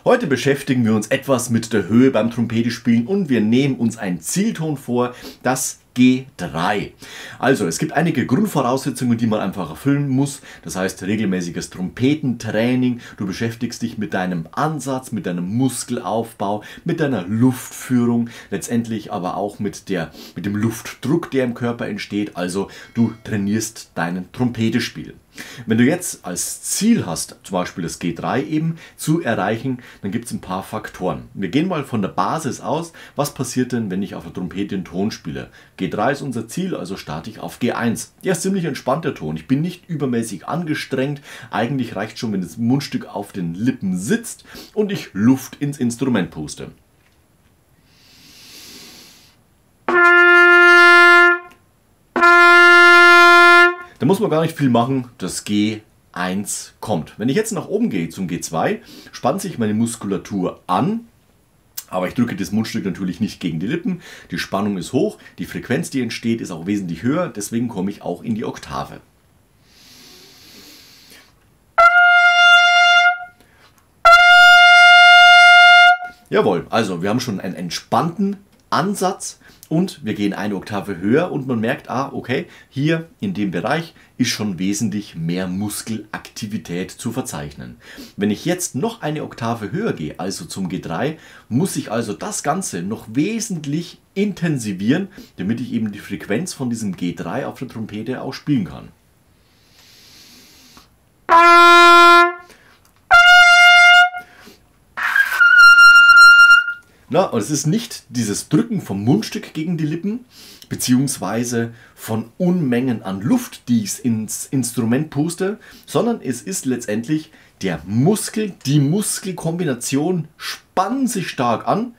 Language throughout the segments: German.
Heute beschäftigen wir uns etwas mit der Höhe beim Trompetespielen und wir nehmen uns einen Zielton vor, das G3. Also es gibt einige Grundvoraussetzungen, die man einfach erfüllen muss. Das heißt regelmäßiges Trompetentraining. Du beschäftigst dich mit deinem Ansatz, mit deinem Muskelaufbau, mit deiner Luftführung, letztendlich aber auch mit dem Luftdruck, der im Körper entsteht. Also du trainierst deinen Trompetespiel. Wenn du jetzt als Ziel hast, zum Beispiel das G3 eben zu erreichen, dann gibt es ein paar Faktoren. Wir gehen mal von der Basis aus. Was passiert denn, wenn ich auf der Trompete einen Ton spiele? G3 ist unser Ziel, also starte ich auf G1. Der ist ziemlich entspannter Ton. Ich bin nicht übermäßig angestrengt. Eigentlich reicht schon, wenn das Mundstück auf den Lippen sitzt und ich Luft ins Instrument puste. Da muss man gar nicht viel machen, das G1 kommt. Wenn ich jetzt nach oben gehe zum G2, spannt sich meine Muskulatur an, aber ich drücke das Mundstück natürlich nicht gegen die Lippen. Die Spannung ist hoch, die Frequenz, die entsteht, ist auch wesentlich höher, deswegen komme ich auch in die Oktave. Jawohl, also wir haben schon einen entspannten Ansatz und wir gehen eine Oktave höher und man merkt, okay, hier in dem Bereich ist schon wesentlich mehr Muskelaktivität zu verzeichnen. Wenn ich jetzt noch eine Oktave höher gehe, also zum G3, muss ich also das Ganze noch wesentlich intensivieren, damit ich eben die Frequenz von diesem G3 auf der Trompete auch spielen kann. Und es ist nicht dieses Drücken vom Mundstück gegen die Lippen, beziehungsweise von Unmengen an Luft, die ich ins Instrument puste, sondern es ist letztendlich der Muskel, die Muskelkombination spannen sich stark an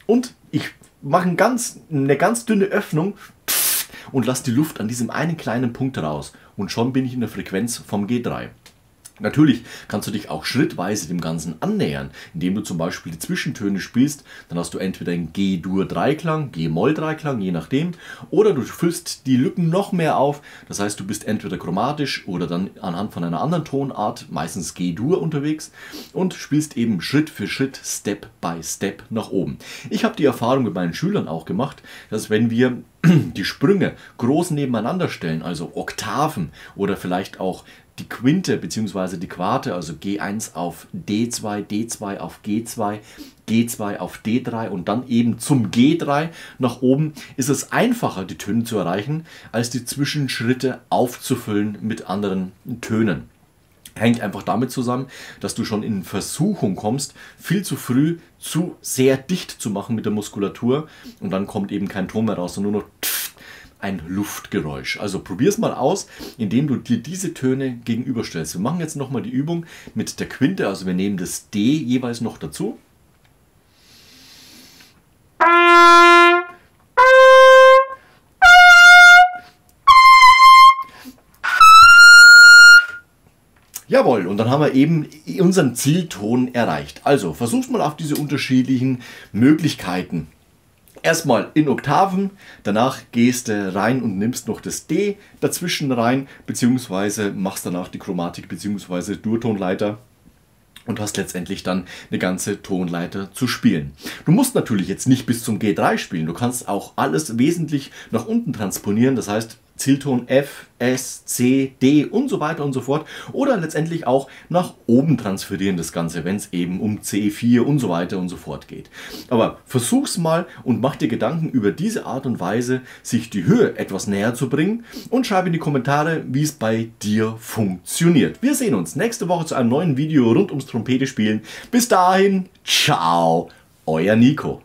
und ich mache eine ganz dünne Öffnung und lasse die Luft an diesem einen kleinen Punkt raus und schon bin ich in der Frequenz vom G3. Natürlich kannst du dich auch schrittweise dem Ganzen annähern, indem du zum Beispiel die Zwischentöne spielst. Dann hast du entweder einen G-Dur-Dreiklang, G-Moll-Dreiklang, je nachdem. Oder du füllst die Lücken noch mehr auf. Das heißt, du bist entweder chromatisch oder dann anhand von einer anderen Tonart, meistens G-Dur unterwegs und spielst eben Schritt für Schritt, Step by Step nach oben. Ich habe die Erfahrung mit meinen Schülern auch gemacht, dass wenn wir die Sprünge groß nebeneinander stellen, also Oktaven oder vielleicht auch die Quinte bzw. die Quarte, also G1 auf D2, D2 auf G2, G2 auf D3 und dann eben zum G3 nach oben, ist es einfacher, die Töne zu erreichen, als die Zwischenschritte aufzufüllen mit anderen Tönen. Hängt einfach damit zusammen, dass du schon in Versuchung kommst, viel zu früh zu sehr dicht zu machen mit der Muskulatur und dann kommt eben kein Ton mehr raus, sondern nur noch ein Luftgeräusch. Also probier es mal aus, indem du dir diese Töne gegenüberstellst. Wir machen jetzt nochmal die Übung mit der Quinte, also wir nehmen das D jeweils noch dazu. Jawohl, und dann haben wir eben unseren Zielton erreicht. Also versuch's mal auf diese unterschiedlichen Möglichkeiten. Erstmal in Oktaven, danach gehst du rein und nimmst noch das D dazwischen rein, beziehungsweise machst danach die Chromatik bzw. Durtonleiter und hast letztendlich dann eine ganze Tonleiter zu spielen. Du musst natürlich jetzt nicht bis zum G3 spielen, du kannst auch alles wesentlich nach unten transponieren, das heißt Zielton F, S, C, D und so weiter und so fort oder letztendlich auch nach oben transferieren das Ganze, wenn es eben um C4 und so weiter und so fort geht. Aber versuch's mal und mach dir Gedanken über diese Art und Weise, sich die Höhe etwas näher zu bringen und schreib in die Kommentare, wie es bei dir funktioniert. Wir sehen uns nächste Woche zu einem neuen Video rund ums Trompetespielen. Bis dahin, ciao, euer Nico.